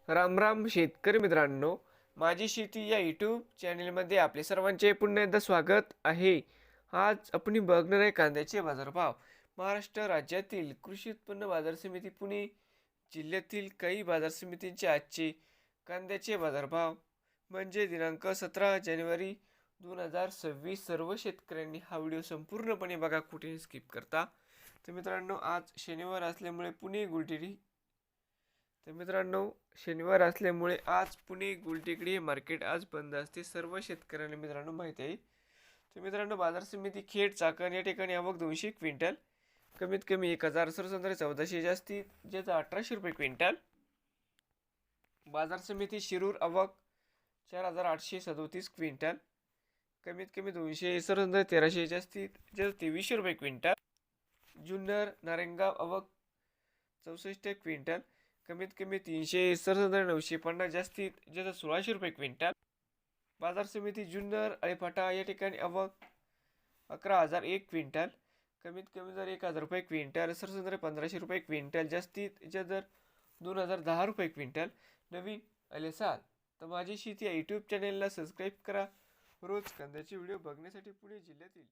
राम राम शेतकरी मित्रांनो, माझी शेती या यूट्यूब चॅनेलमध्ये आपले सर्वांचे पुन्हा एकदा स्वागत आहे. आज आपण बघणार आहे कांद्याचे बाजारभाव. महाराष्ट्र राज्यातील कृषी उत्पन्न बाजार समिती पुणे जिल्ह्यातील काही बाजार समितींचे आजचे कांद्याचे बाजारभाव म्हणजे दिनांक 17 जानेवारी 2026. सर्व शेतकऱ्यांनी हा व्हिडिओ संपूर्णपणे बघा, कुठेही स्किप करता. तर मित्रांनो, आज शनिवार असल्यामुळे आज पुणे गुलटेकडी हे मार्केट आज बंद असते. सर्व शेतकऱ्यांना मित्रांनो माहिती आहे. तर मित्रांनो, बाजार समिती खेड चाकण या ठिकाणी आवक 200 क्विंटल, कमीत कमी 1000, सरसंद्रे 1400, जास्तीत जास्त 1800 रुपये क्विंटल. बाजार समिती शिरूर आवक 4837 क्विंटल, कमीत कमी 200, सरसंद्रे 1300, जास्तीत जास्त 2300 रुपये क्विंटल. जुन्नर नारायणगाव आवक 64 क्विंटल, कमीत कमी 300, सरसंद्रे 950, जास्तीत जास्त 1600 रुपये क्विंटल. बाजार समिती जुन्नर अळीफाटा या ठिकाणी आवक 11001 क्विंटल, कमीत कमी दर 1000 रुपये क्विंटल, सरसंद्रे 1500 रुपये क्विंटल, जास्तीत जास्त दर 2010 रुपये क्विंटल. नवीन आले असाल तर माझी शेती या यूट्यूब चॅनेलला सबस्क्राईब करा. रोज कांद्याचे व्हिडिओ बघण्यासाठी पुणे जिल्ह्यातील